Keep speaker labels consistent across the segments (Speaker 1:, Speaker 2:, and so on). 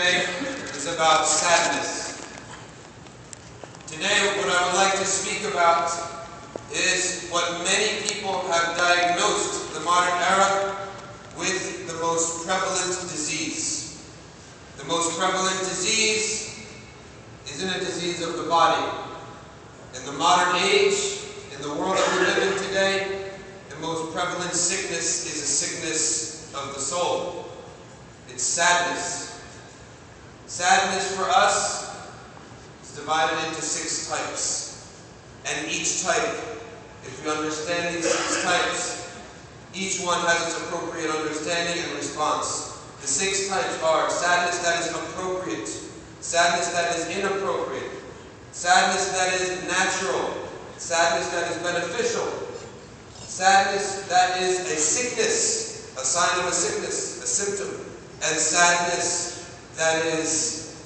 Speaker 1: today is about sadness. Today, what I would like to speak about is what many people have diagnosed the modern era with the most prevalent disease. The most prevalent disease isn't a disease of the body. In the modern age, in the world that we live in today, the most prevalent sickness is a sickness of the soul. It's sadness. Sadness for us is divided into 6 types. And each type, if we understand these 6 types, each one has its appropriate understanding and response. The 6 types are sadness that is appropriate, sadness that is inappropriate, sadness that is natural, sadness that is beneficial, sadness that is a sickness, a sign of a sickness, a symptom, and sadness that is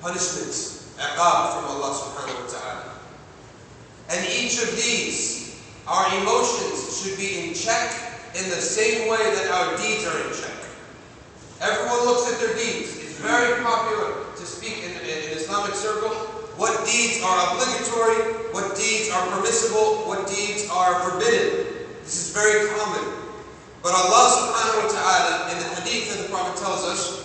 Speaker 1: punishment, iqab from Allah subhanahu wa ta'ala. And each of these, our emotions should be in check in the same way that our deeds are in check. Everyone looks at their deeds. It's very popular to speak in Islamic circle. What deeds are obligatory, what deeds are permissible, what deeds are forbidden. This is very common. But Allah subhanahu wa ta'ala, in the hadith that the Prophet tells us,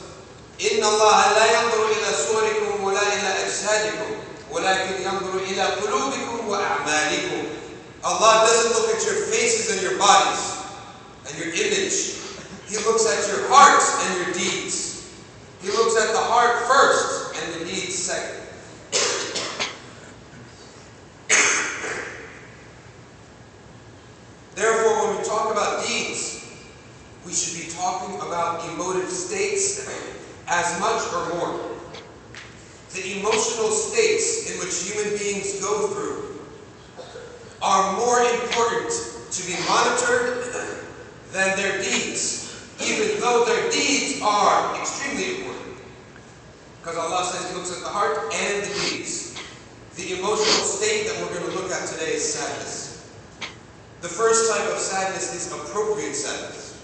Speaker 1: إِنَّ اللَّهَ لَا يَنْظُرُ إِلَى صُوَرِكُمْ وَلَا إِلَى أَجْسَادِكُمْ وَلَكِنْ يَنْظُرُ إِلَى قُلُوبِكُمْ وَأَعْمَالِكُمْ. Allah doesn't look at your faces and your bodies and your image. He looks at your hearts and your deeds. He looks at the heart first and the deeds second. Therefore, when we talk about deeds, we should be talking about emotive states as much or more. The emotional states in which human beings go through are more important to be monitored than their deeds, even though their deeds are extremely important. Because Allah says He looks at the heart and the deeds. The emotional state that we're going to look at today is sadness. The first type of sadness is appropriate sadness.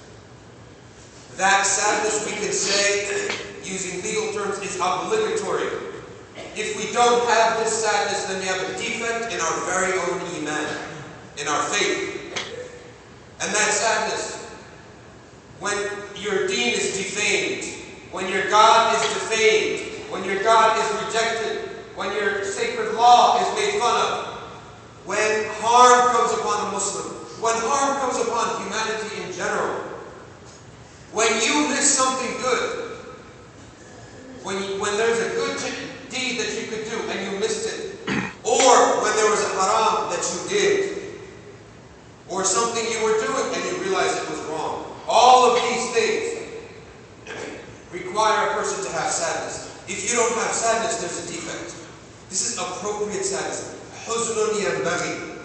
Speaker 1: That sadness, we can say, using legal terms, is obligatory. If we don't have this sadness, then we have a defect in our very own iman, in our faith. And that sadness, when your deen is defamed, when your God is defamed, when your God is rejected, when your sacred law is made fun of, when harm comes upon a Muslim, when harm comes upon humanity in general, when you miss something good, when there's a good deed that you could do and you missed it, or when there was a haram that you did, or something you were doing and you realized it was wrong. All of these things require a person to have sadness. If you don't have sadness, there's a defect. This is appropriate sadness. حُزْنٌ يَنْبَغِي.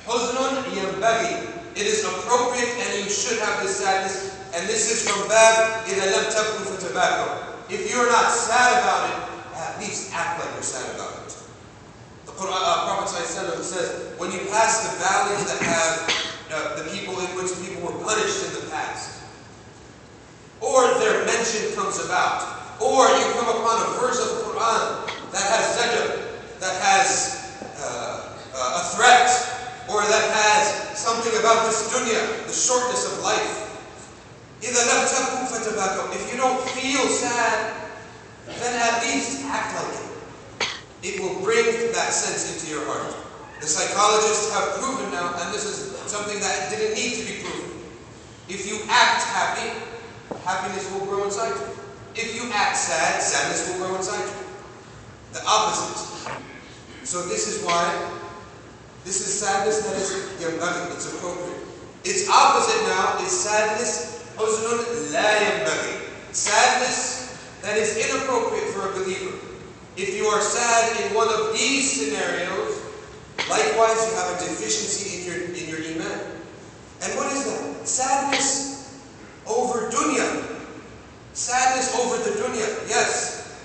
Speaker 1: حُزْنٌ يَنْبَغِي. It is appropriate and you should have this sadness. And this is from Bab إِذَا لَمْ تَبْكُ فَتَبَاكُوا. If you're not sad about it, at least act like you're sad about it. The Prophet ﷺ says, when you pass the valleys that have the people in which people were punished in the past, or their mention comes about, or you come upon a verse of the Quran that has zajr, that has a threat, or that has something about this dunya, the shortness of life. إِذَا لَمْ تَبْكُوا فَتَبَاكَوْا. If you don't feel sad, then at least act like it. It will bring that sense into your heart. The psychologists have proven now, and this is something that didn't need to be proven. If you act happy, happiness will grow inside you. If you act sad, sadness will grow inside you. The opposite. So this is why, this is sadness that is yambaghi, it's appropriate. Its opposite now is sadness, حُزْنٌ لَا يَنْبَغِي. Sadness that is inappropriate for a believer. If you are sad in one of these scenarios, likewise you have a deficiency in your iman. And what is that? Sadness over dunya. Sadness over the dunya. Yes,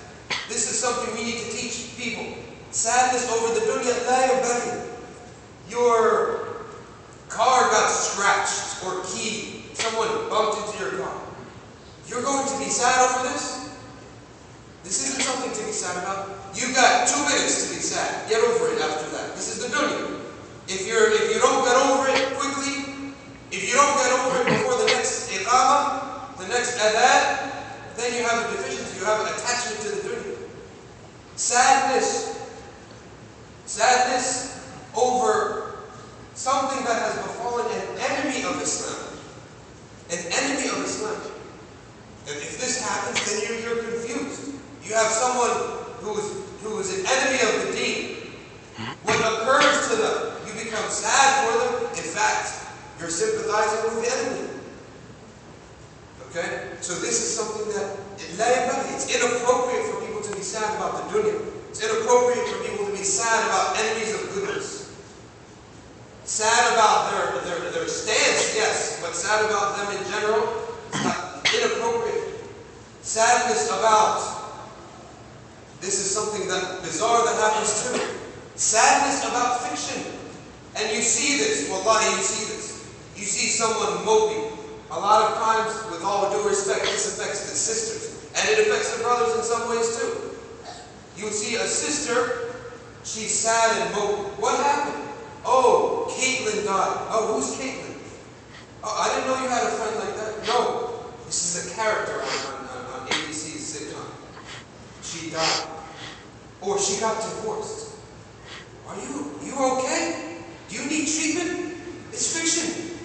Speaker 1: this is something we need to teach people. Sadness over the dunya. لَا يَنْبَغِي. Your car got scratched or keyed. Someone bumped into your car. You're going to be sad over this? This isn't something to be sad about. You've got 2 minutes to be sad. Get over it after that. This is the dunya. If you don't get over it quickly, if you don't get over it before the next iqamah, the next adhan, then you have a deficiency. You have an attachment to the dunya. Sadness over something that has befallen an enemy of Islam. An enemy of Islam. And if this happens, then you're confused. You have someone who is an enemy of the deen. What occurs to them, you become sad for them. In fact, you're sympathizing with the enemy. Okay? So this is something that it's inappropriate for people to be sad about the dunya. It's inappropriate for people to be sad about enemies of goodness. Sad about their stance, yes, but sad about them in general, it's not inappropriate. Sadness about, this is something that bizarre that happens too. Sadness about fiction. And you see this, wallahi, you see this. You see someone moping. A lot of times, with all due respect, this affects the sisters. And it affects the brothers in some ways too. You see a sister, she's sad and moping. What happened? Oh, Caitlin died. Oh, who's Caitlin? Oh, I didn't know you had a friend like that. No, this is a character on ABC's sitcom. She died. Or she got divorced. Are you okay? Do you need treatment? It's fiction.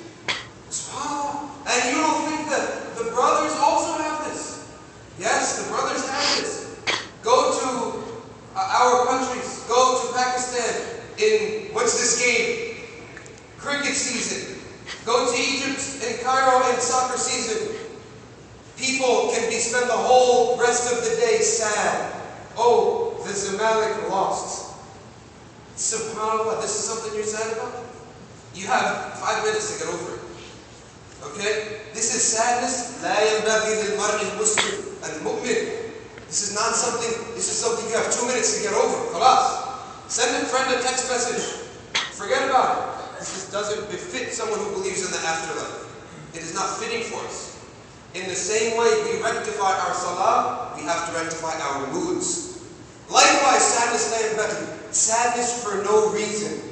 Speaker 1: SubhanAllah. And you don't think that the brothers also have this? Yes, the brothers have this. Go to our countries. Go to Pakistan in, what's this game? Cricket season. Go to Egypt and Cairo in soccer season. People can spend the whole rest of the day sad. Oh, the Zamalek lost. SubhanAllah, this is something you're sad about? You have 5 minutes to get over it. Okay? This is sadness. لا ينبغي للمرء المسلم المؤمن. This is not something, this is something you have 2 minutes to get over. Khalas. Send a friend a text message. Forget about it. This doesn't befit someone who believes in the afterlife. It is not fitting for us. In the same way we rectify our salah, we have to rectify our moods. Likewise, sadness la yanbaghi. Sadness for no reason.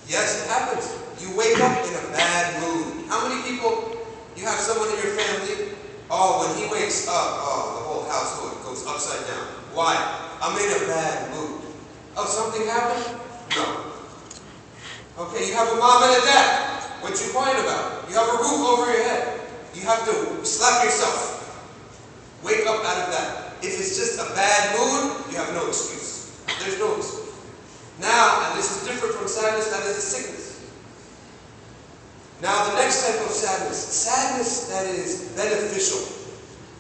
Speaker 1: Yes, it happens. You wake up in a bad mood. How many people, you have someone in your family, oh, when he wakes up, oh, the whole household goes upside down. Why? I'm in a bad mood. Oh, something happened? No. Okay, you have a mom and a dad. What you crying about? You have a roof over your head. You have to slap yourself. Wake up out of that. If it's just a bad mood, you have no excuse. There's no excuse. Now, and this is different from sadness, that is a sickness. Now, the next type of sadness that is beneficial.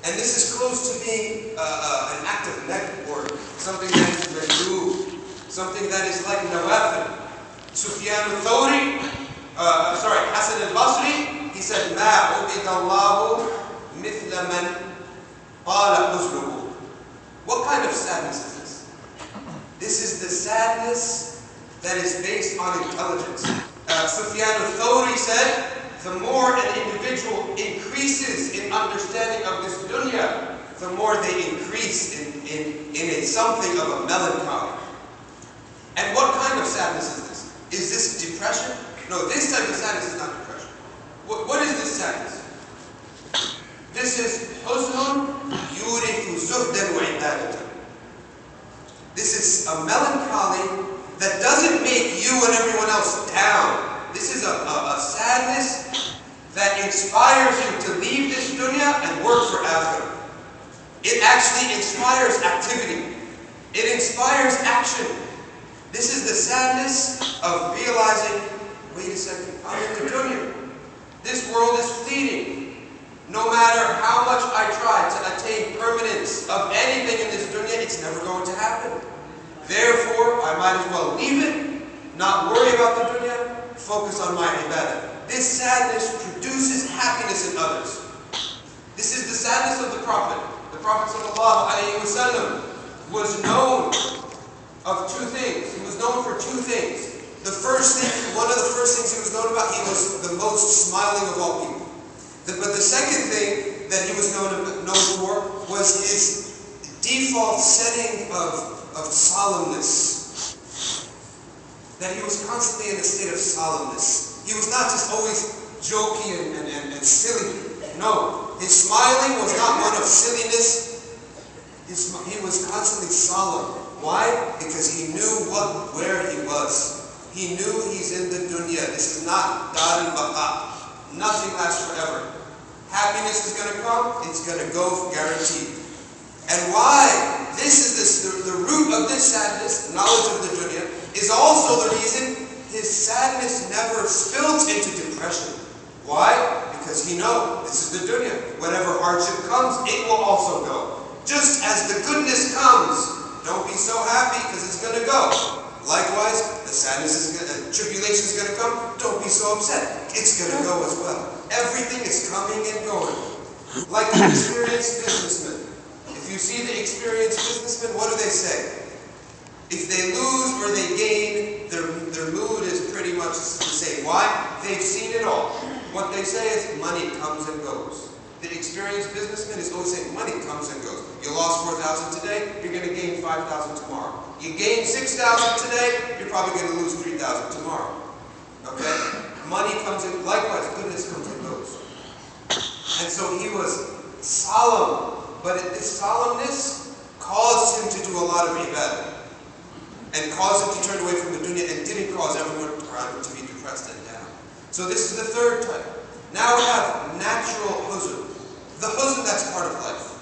Speaker 1: And this is close to being an act of naqd, or something that is renewed, something that is like nawafil. Hasan al-Basri, he said, مَا عُبِدَ اللَّهُ مِثْلَ مَنْ قَالَ حُزْنُهُ. What kind of sadness is this? This is the sadness that is based on intelligence. Sufyan al-Thawri said, the more an individual increases in understanding of this dunya, the more they increase in something of a melancholy. And what kind of sadness is this? Is this depression? No, this type of sadness is not depression. What is this sadness? This is حُزْنٌ يُورِثُ زُهْدًا وَعِبَادَةً. This is a melancholy that doesn't make you and everyone else down. This is a sadness that inspires you to leave this dunya and work for akhirah. It actually inspires activity. It inspires action. This is the sadness of realizing, wait a second, I'm in the dunya. This world is fleeting. No matter how much I try to attain permanence of anything in this dunya, it's never going to happen. Therefore, I might as well leave it, not worry about the dunya, focus on my ibadah. This sadness produces happiness in others. This is the sadness of the Prophet. The Prophet ﷺ was known of 2 things. He was known for 2 things. The first thing, one of the first things he was known about, he was the most smiling of all people. But the second thing that he was known for was his default setting of solemnness. That he was constantly in a state of solemnness. He was not just always jokey and silly. No, his smiling was not one of silliness. He was constantly solemn. Why? Because he knew where he was. He knew he's in the dunya. This is not dar al-baqa. Nothing lasts forever. Happiness is going to come. It's going to go guaranteed. And why? This is the root of this sadness, knowledge of the dunya, is also the reason his sadness never spilled into depression. Why? Because he knows this is the dunya. Whenever hardship comes, it will also go. Just as the goodness comes, don't be so happy because it's going to go. Likewise, the sadness tribulation is going to come, don't be so upset. It's going to go as well. Everything is coming and going. Like an experienced businessman. If you see the experienced businessman, what do they say? If they lose or they gain, their mood is pretty much the same. Why? They've seen it all. What they say is money comes and goes. The experienced businessman is always saying money comes and goes. You lost 4,000 today, you're going to gain 5,000 tomorrow. You gain 6,000 today, you're probably going to lose 3,000 tomorrow. Okay? Money comes in, likewise, goodness comes and goes. And so he was solemn, but this solemnness caused him to do a lot of ibadah. And caused him to turn away from the dunya and didn't cause everyone around him to be depressed and down. So this is the third type. Now we have natural huzn. The huzn that's part of life.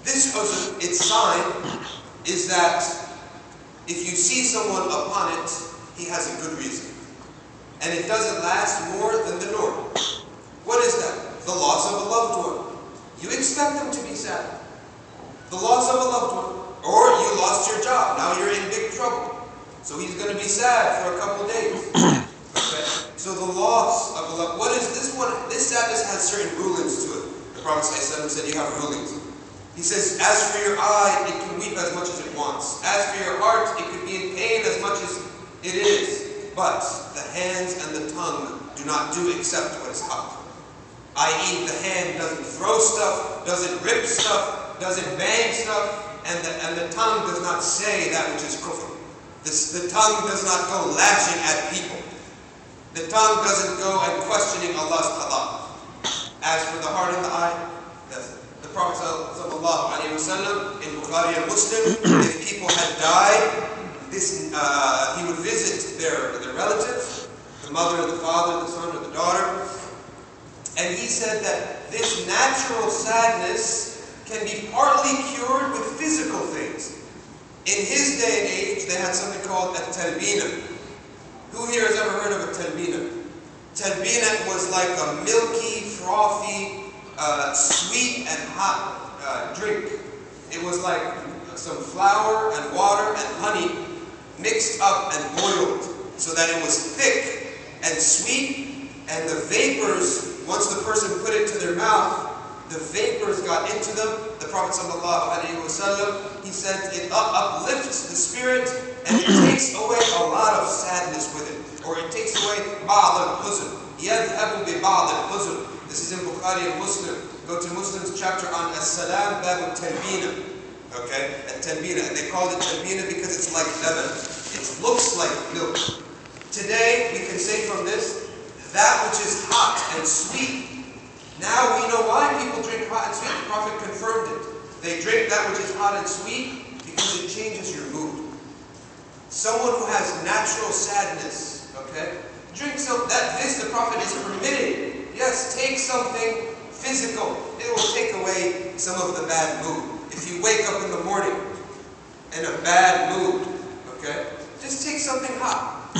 Speaker 1: This huzn, its sign, is that if you see someone upon it, he has a good reason. And it doesn't last more than the norm. What is that? The loss of a loved one. You expect them to be sad. The loss of a loved one. Or you lost your job. Now you're in big trouble. So he's going to be sad for a couple days. Okay? So the loss of a loved one. What is this one? This sadness has certain rulings to it. The Prophet ﷺ said you have rulings. He says, as for your eye, it can weep as much as it wants. As for your heart, it could be in pain as much as it is. But the hands and the tongue do not do except what is hot. I.e., the hand doesn't throw stuff, doesn't rip stuff, doesn't bang stuff, and the tongue does not say that which is kufr. The tongue does not go lashing at people. The tongue doesn't go and questioning Allah's qada. As for the heart and the eye, the Prophet ﷺ in Bukhari and Muslim, if people had died, he would visit their relatives, the mother, the father, the son, or the daughter, and he said that this natural sadness can be partly cured with physical things. In his day and age, they had something called a talbina. Who here has ever heard of a talbina? Talbina was like a milky, frothy, sweet and hot drink. It was like some flour and water and honey mixed up and boiled so that it was thick and sweet, and the vapors, once the person put it to their mouth, the vapors got into them. The Prophet ﷺ, he said it uplifts the spirit and it takes away a lot of sadness with it. Or it takes away ba'd al-huzn. يَذْهَبُ بِبَعْضِ الْحُزْنِ. This is in Bukhari and Muslim. Go to Muslim's chapter on As-Salam, Bab al-Talbina. Okay? At-Talbina. And they call it Talbina because it's like leaven. It looks like milk. Today, we can say from this, that which is hot and sweet. Now we know why people drink hot and sweet. The Prophet confirmed it. They drink that which is hot and sweet because it changes your mood. Someone who has natural sadness, okay, drink some, the Prophet is permitting. Yes, take something physical. It will take away some of the bad mood. If you wake up in the morning in a bad mood, okay, just take something hot.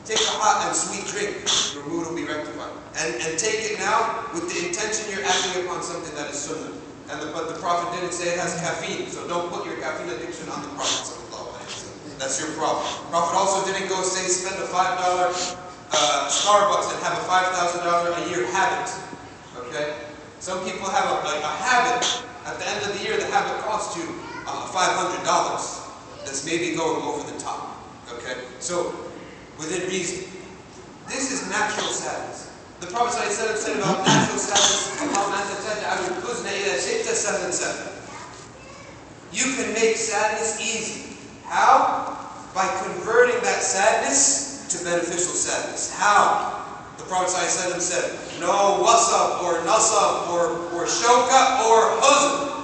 Speaker 1: Take a hot and sweet drink. Your mood will be rectified. And take it now with the intention you're acting upon something that is sunnah. But the Prophet didn't say it has caffeine, so don't put your caffeine addiction on the Prophet. That's your problem. The Prophet also didn't go say spend a $5 Starbucks and have a $5,000 a year habit. Okay? Some people have a habit. At the end of the year, the habit costs you $500. That's maybe going over the top. Okay? So, within reason. This is natural sadness. The Prophet ﷺ said about natural sadness, You can make sadness easy. How? By converting that sadness to beneficial sadness. How? The Prophet ﷺ said, no wasab or nasab or shawka or huzn.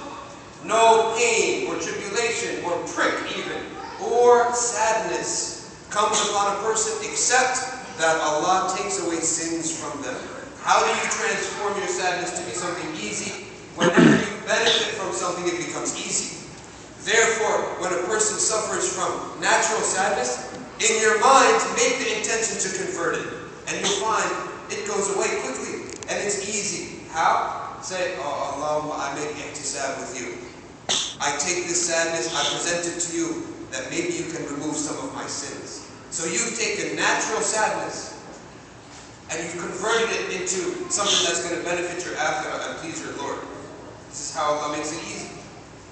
Speaker 1: No pain or tribulation or prick even, or sadness comes upon a person except that Allah takes away sins from them. How do you transform your sadness to be something easy? Whenever you benefit from something, it becomes easy. Therefore, when a person suffers from natural sadness, in your mind, make the intention to convert it. And you'll find it goes away quickly, and it's easy. How? Say, oh Allah, I make ihtisab with you. I take this sadness, I present it to you, that maybe you can remove some of my sins. So you've taken natural sadness, and you've converted it into something that's going to benefit your akhirah and please your Lord. This is how Allah makes it easy.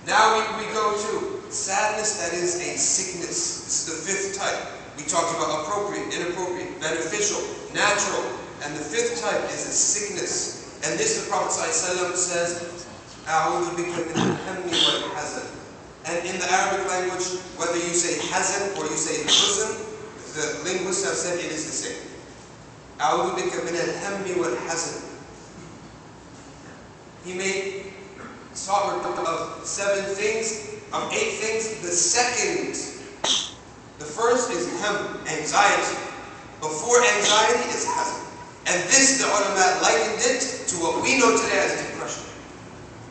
Speaker 1: Now we go to sadness that is a sickness. This is the fifth type. We talked about appropriate, inappropriate, beneficial, natural. And the fifth type is a sickness. And this the Prophet ﷺ says, أعوذ بك من الهم والحزن. And in the Arabic language, whether you say hazan or you say huzn, the linguists have said it is the same. أعوذ بك من الهم والحزن. He made talk of 7 things, of 8 things. The first is ham, anxiety. Before anxiety is hazan. And this, the ulama likened it to what we know today as depression.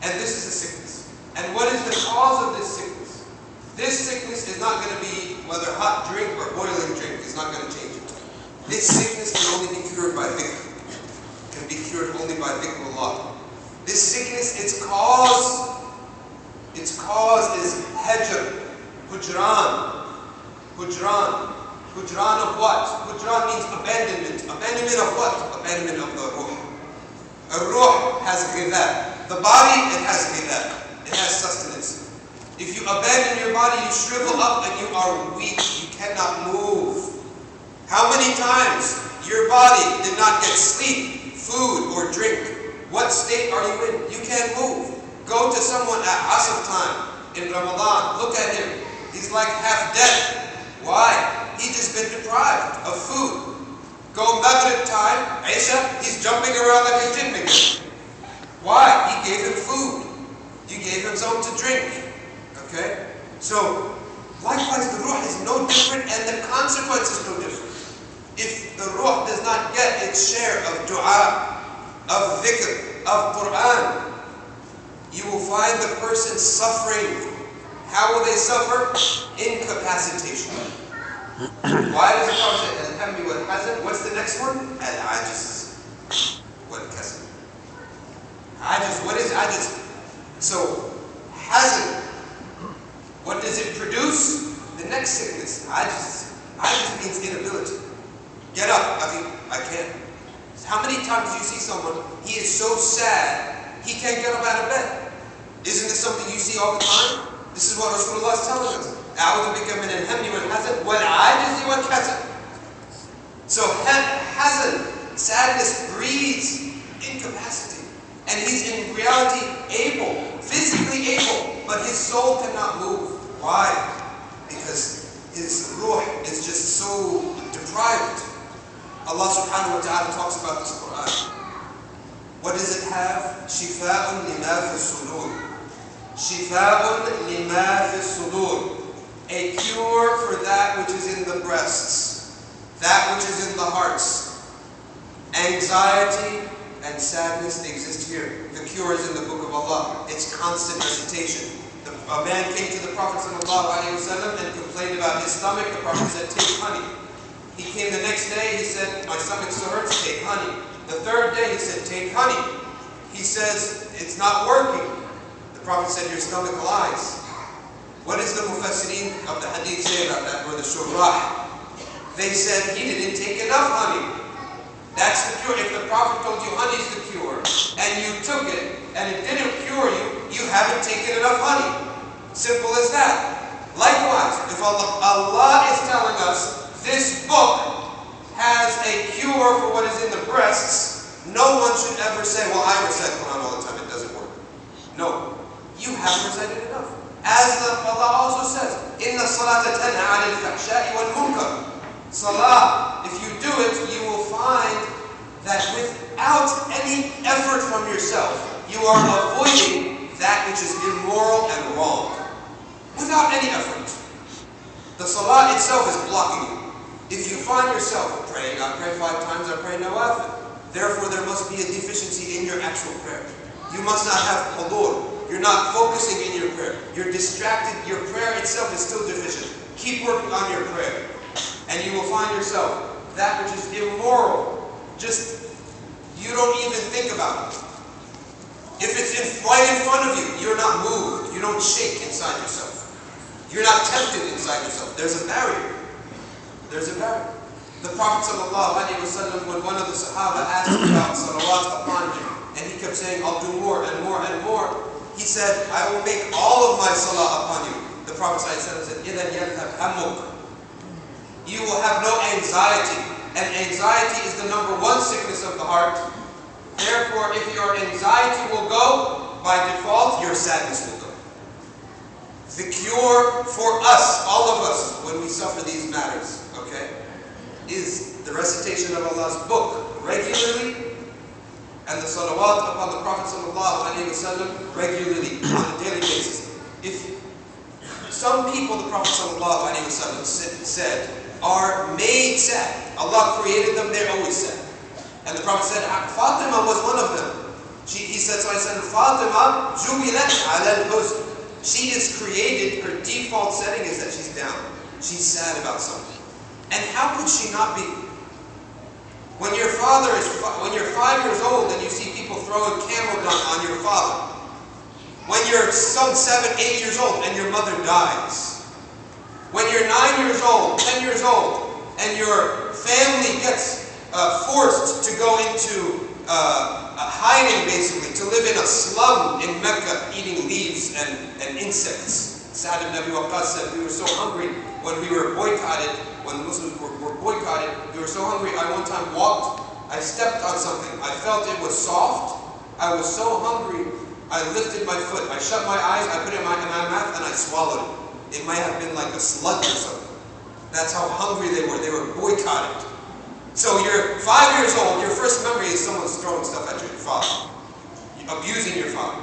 Speaker 1: And this is a sickness. And what is the cause of this sickness? This sickness is not going to be whether hot drink or boiling drink is not going to change it. This sickness can only be cured by dhikr. Can be cured only by dhikrullah. This sickness, its cause is hajr, hujran. Hujran of what? Hujran means abandonment. Abandonment of what? Abandonment of the ruh. A ruh has ghidha. The body, it has ghidha. It has sustenance. If you abandon your body, you shrivel up and you are weak. You cannot move. How many times your body did not get sleep, food, or drink? What state are you in? You can't move. Go to someone at Asr time in Ramadan. Look at him. He's like half dead. Why? He's just been deprived of food. Go Maghrib time, Isha, he's jumping around like a jinn maker. Why? He gave him food. You gave him something to drink. Okay? So, likewise the ruh is no different and the consequence is no different. If the ruh does not get its share of dua, of dhikr, of Quran, you will find the person suffering. How will they suffer? Incapacitation. Why does the Prophet say, al-hammi wal-hazan? What's the next one? Al-ajiz wal-kasal. Ajiz, what is ajiz? So, hazan, what does it produce? The next sickness, ajiz. Ajiz means inability. Get up, I can't. How many times do you see someone, he is so sad, he can't get up out of bed? Isn't this something you see all the time? This is what Rasulullah is telling us. أعوذ بك من الهم والحزن والعاجز والكسل. So hazan, sadness, breeds incapacity. And he's in reality able, physically able, but his soul cannot move. Why? Because his ruh is just so deprived. Allah subhanahu wa ta'ala talks about this Quran. What does it have? Shifa'un lima fi sudur. Shifa'un lima fi sudur. A cure for that which is in the breasts, that which is in the hearts. Anxiety and sadness exist here. The cure is in the book of Allah. It's constant recitation. A man came to the Prophet ﷺ and complained about his stomach. The Prophet said, take honey. He came the next day, he said, my stomach still hurts, take honey. The third day he said, take honey. He says, it's not working. The Prophet said, your stomach lies. What does the Mufassirin of the Hadith say about that, or the Shurrah? They said, he didn't take enough honey. That's the cure. If the Prophet told you honey is the cure, and you took it, and it didn't cure you, you haven't taken enough honey. Simple as that. Likewise, if Allah is telling us, this book has a cure for what is in the breasts, no one should ever say, well, I recite Quran all the time, it doesn't work. No, you haven't recited enough. As Allah also says, إِنَّ الصَّلَاةَ تَنْهَى عَنِ الْفَحْشَاءِ وَالْمُنكَرِ. Salah, if you do it, you will find that without any effort from yourself, you are avoiding that which is immoral and wrong. Without any effort. The salah itself is blocking you. If you find yourself praying, I pray 5 times, I pray nawafil. Therefore, there must be a deficiency in your actual prayer. You must not have hudur. You're not focusing in your prayer. You're distracted. Your prayer itself is still deficient. Keep working on your prayer. And you will find yourself, that which is immoral, you don't even think about it. If it's right in front of you, you're not moved. You don't shake inside yourself. You're not tempted inside yourself. There's a barrier. There's a barrier. The Prophet ﷺ, when one of the Sahaba asked about salawat upon him, and he kept saying, I'll do more and more and more, he said, I will make all of my salah upon you. The Prophet ﷺ said, إِذَنْ يَذْهَبْ هَمُّكَ. You will have no anxiety. And anxiety is the number 1 sickness of the heart. Therefore, if your anxiety will go, by default, your sadness will go. The cure for us, all of us, when we suffer these matters, okay, is the recitation of Allah's book regularly, and the salawat upon the Prophet ﷺ regularly, on a daily basis. If some people, the Prophet ﷺ said, are made sad. Allah created them, they're always sad. And the Prophet said, Fatima was one of them. He said, Fatima, jubilat ala al-huzn. She is created, her default setting is that she's down. She's sad about something. And how could she not be? When you're 5 years old and you see people throw a camel gun on your father. When you're some 7, 8 years old and your mother dies. When you're 9 years old, 10 years old, and your family gets forced to go into hiding, basically, to live in a slum in Mecca, eating leaves and insects. Sa'd ibn Abi Waqqas said, we were so hungry when we were boycotted, when the Muslims were boycotted, we were so hungry, I one time I stepped on something, I felt it was soft, I was so hungry, I lifted my foot, I shut my eyes, I put it in my mouth, and I swallowed it. It might have been like a slug or something. That's how hungry they were boycotted. So you're 5 years old, your first memory is someone's throwing stuff at your father. You're abusing your father.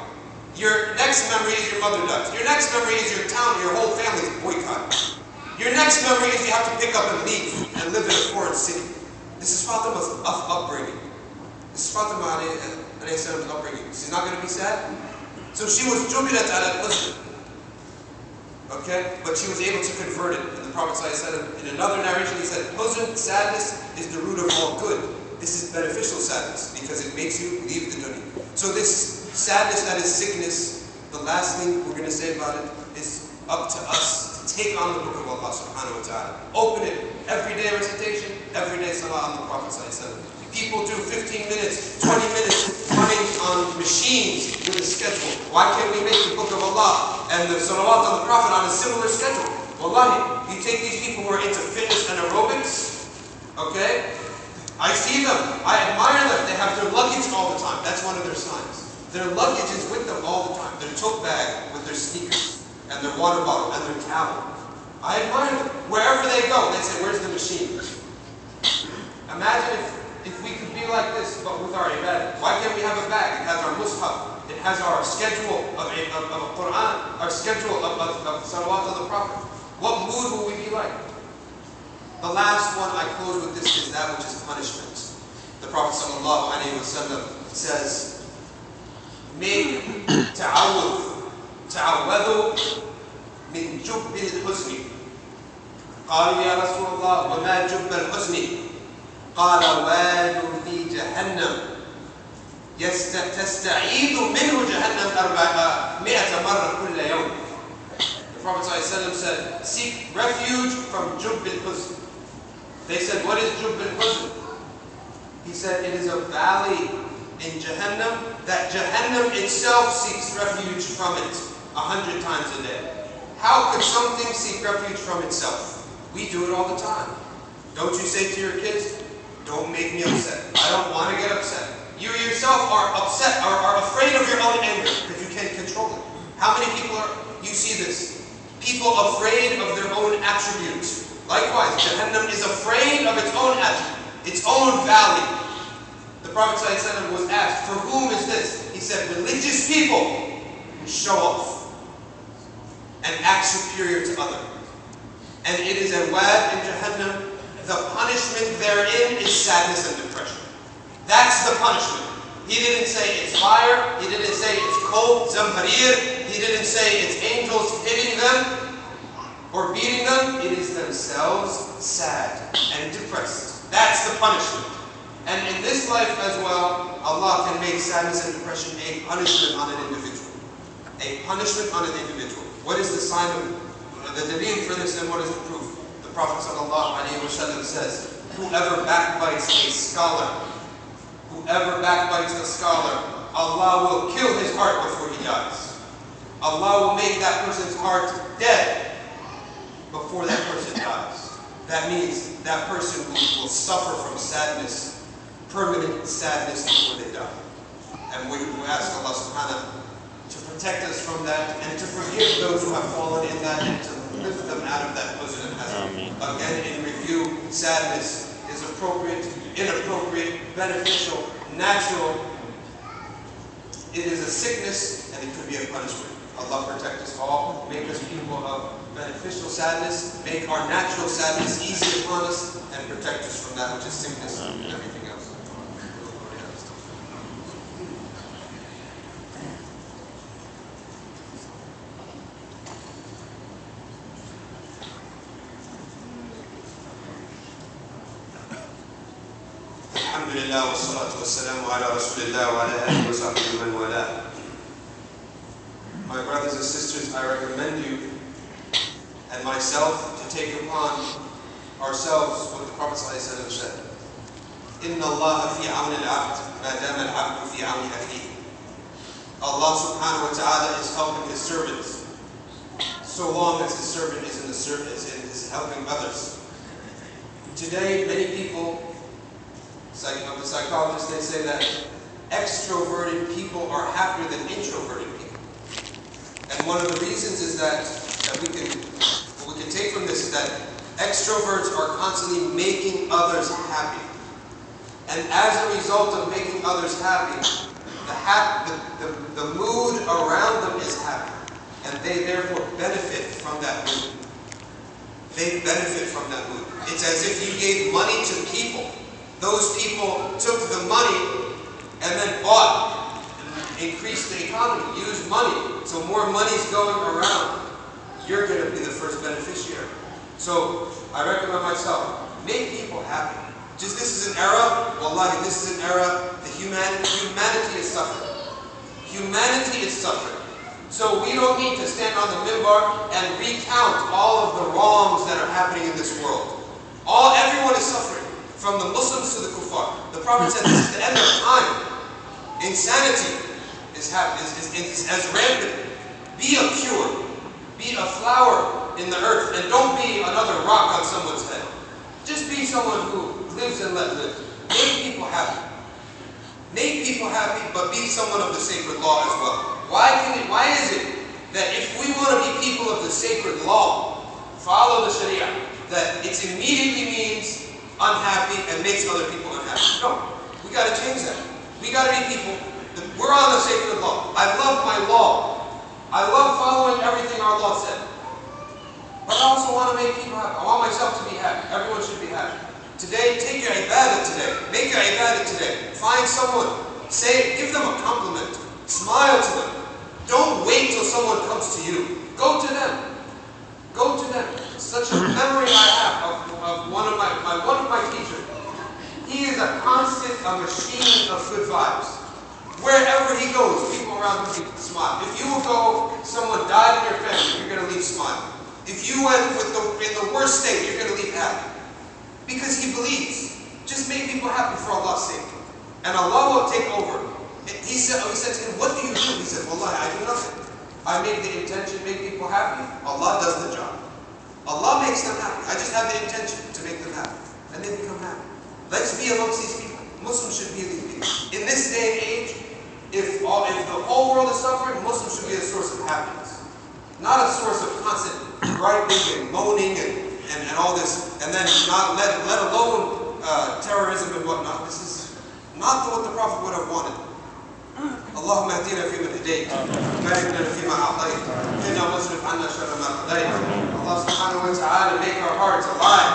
Speaker 1: Your next memory is your mother dies. Your next memory is your town, your whole family is boycotted. Your next memory is you have to pick up and leave and live in a foreign city. This is Fatima's upbringing. This is Fatima alayhi's upbringing. She's not going to be sad? So she was jubilat ala al-huzn. Okay? But she was able to convert it. And the Prophet ﷺ, in another narration, he said, huzn, sadness, is the root of all good. This is beneficial sadness, because it makes you leave the dunya. So this sadness that is sickness, the last thing we're going to say about it is up to us to take on the book of Allah subhanahu wa ta'ala. Open it. Everyday recitation, everyday salah on the Prophet ﷺ. People do 15 minutes, 20 minutes running on machines with a schedule. Why can't we make the book of Allah and the salawat on the Prophet on a similar schedule? Wallahi, you take these people who are into fitness and aerobics, okay? I see them, I admire them. They have their luggage all the time. That's one of their signs. Their luggage is with them all the time. Their tote bag with their sneakers and their water bottle and their towel. I admire them. Wherever they go, they say, where's the machine? Imagine if we could be like this, but with our ibadah. Why can't we have a bag? It has our mushaf. It has our schedule of Quran, our schedule of salawat of the Prophet. What mood will we be like? The last one I close with this is that which is punishment. The Prophet ﷺ says, make ta'awwadhu min jubbil husni. قالوا يا رسول الله وما جب الحزن قال واد في جهنم تستعيذ منه جهنم 400 مرة كل يوم. The Prophet ﷺ said, seek refuge from Jubb al-Huzn. They said, what is Jubb al-Huzn? He said, it is a valley in Jahannam that Jahannam itself seeks refuge from it 100 times a day. How could something seek refuge from itself? We do it all the time. Don't you say to your kids, don't make me upset. I don't want to get upset. You yourself are upset, are afraid of your own anger because you can't control it. How many people you see this? People afraid of their own attributes. Likewise, Jahannam is afraid of its own attribute, its own valley. The Prophet ﷺ was asked, for whom is this? He said, religious people who show off and act superior to others. And it is a wad in Jahannam. The punishment therein is sadness and depression. That's the punishment. He didn't say it's fire. He didn't say it's cold, zamharir. He didn't say it's angels hitting them or beating them. It is themselves sad and depressed. That's the punishment. And in this life as well, Allah can make sadness and depression a punishment on an individual. A punishment on an individual. What is the sign of the dalil for this, and what is the proof? The Prophet ﷺ says, whoever backbites a scholar, Allah will kill his heart before he dies. Allah will make that person's heart dead before that person dies. That means that person will suffer from sadness, permanent sadness before they die. And we ask Allah subhanahu to protect us from that and to forgive those who have fallen in that and to lift them out of that position. Again, in review, sadness is appropriate, inappropriate, beneficial, natural. It is a sickness and it could be a punishment. Allah protect us all, make us people of beneficial sadness, make our natural sadness easy upon us, and protect us from that which is sickness and everything else. Alhamdulillah wa salatu wa salamu ala Rasulillah wa ala alihi wa sahbihi man wala. My brothers and sisters, I recommend you and myself to take upon ourselves what the Prophet ﷺ said. Inna Allah fi awn al-abd ma dama al-abd fi awn akhihi. Allah subhanahu wa ta'ala is helping his servants so long as his servant is in the service, is helping others. Today, many people, the psychologists, they say that extroverted people are happier than introverted people. And one of the reasons is that what we can take from this is that extroverts are constantly making others happy. And as a result of making others happy, the mood around them is happy. And they therefore benefit from that mood. They benefit from that mood. It's as if you gave money to people. Those people took the money and then bought, increased the economy, used money. So more money's going around. You're going to be the first beneficiary. So I recommend myself, make people happy. Just this is an era, wallahi, this is an era, humanity is suffering. Humanity is suffering. So we don't need to stand on the minbar and recount all of the wrongs that are happening in this world. Everyone is suffering, from the Muslims to the kuffar. The Prophet said this is the end of time. Insanity is as rampant. Be a cure. Be a flower in the earth, and don't be another rock on someone's head. Just be someone who lives and let live. Make people happy. Make people happy, but be someone of the sacred law as well. Why is it that if we want to be people of the sacred law, follow the Sharia, that it immediately means unhappy and makes other people unhappy? No, we got to change that. We got to be people. We're on the sacred law. I love my law. I love following everything our law said. But I also want to make people happy. I want myself to be happy. Everyone should be happy. Today, take your ibadah today. Make your ibadah today. Find someone. Give them a compliment. Smile to them. Don't wait till someone comes to you. Go to them. Go to them. Such a memory I have of one of my teachers. He is a machine of good vibes. Wherever he goes, people around him smile. If you will go, someone died in your family, you're going to leave smiling. If you went in the worst state, you're going to leave happy. Because he believes. Just make people happy for Allah's sake. And Allah will take over. He said to him, what do you do? He said, Wallahi, I do nothing. I make the intention, make people happy. Allah does the job. Allah makes them happy. I just have the intention to make them happy. And they become happy. Let's be amongst these people. Muslims should be these people. In this day and age, If the whole world is suffering, Muslims should be a source of happiness, not a source of constant griping and moaning and all this, and then not let alone terrorism and whatnot. This is not what the Prophet would have wanted. اللهم اهدنا فيمن هديت وبارك لنا فيما اعطيت قنا واصرف عنا شر ما قضيت. Allah subhanahu wa ta'ala, make our hearts alive.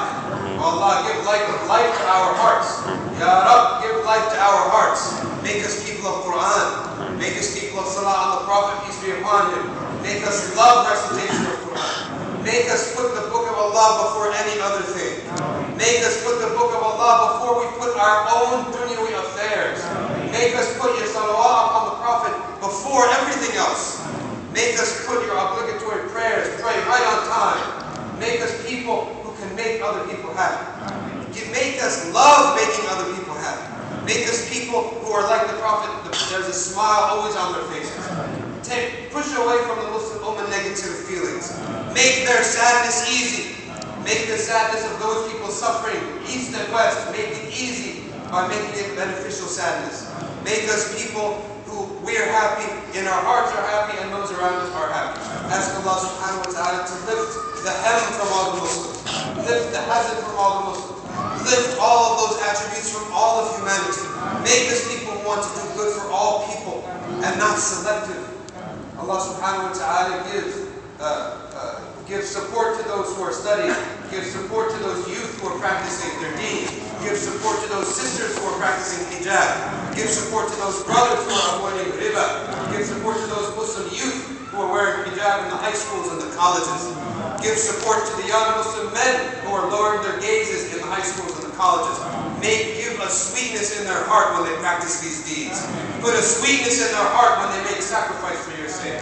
Speaker 1: Oh Allah, give life to our hearts. Ya Rab, give life to our hearts. Make us people of Quran. Make us people of Salah on the Prophet, peace be upon him. Make us love recitation of Quran. Make us put the book of Allah before any other thing. Make us put the book of Allah before we put our own dunyawi affairs. Make us put your salawat upon the Prophet before everything else. Make us put your obligatory prayers, pray right on time. Make us people who can make other people happy. Make us love making other people happy. Make us people who are like the Prophet, there's a smile always on their faces. Push away from the Muslim Ummah negative feelings. Make their sadness easy. Make the sadness of those people suffering, east and west, make it easy by making it beneficial sadness. Make us people who we're happy, in our hearts are happy, and those around us are happy. Ask Allah subhanahu wa ta'ala to lift the hem from all the Muslims. Lift the hazard from all the Muslims. Lift all of those attributes from all of humanity. Make us people who want to do good for all people and not selective. Allah subhanahu wa ta'ala give support to those who are studying. Give support to those youth who are practicing their deen. Give support to those sisters who are practicing hijab. Give support to those brothers who are avoiding riba. Give support to those Muslim youth who are wearing hijab in the high schools and the colleges. Give support to the young Muslim men who are lowering their gazes in the high schools and the colleges. Give a sweetness in their heart when they practice these deeds. Put a sweetness in their heart when they make sacrifice for your sake.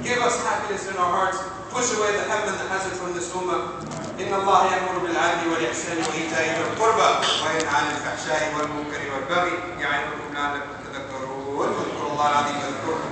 Speaker 1: Give us happiness in our hearts. Push away the hem and the hazard from this ummah. إن الله يأمر بالعدل والإحسان وإيتاء ذي القربى وينهى عن الفحشاء والمنكر والبغي يعظكم لعلكم تذكرون. واذكروا الله العظيم يذكركم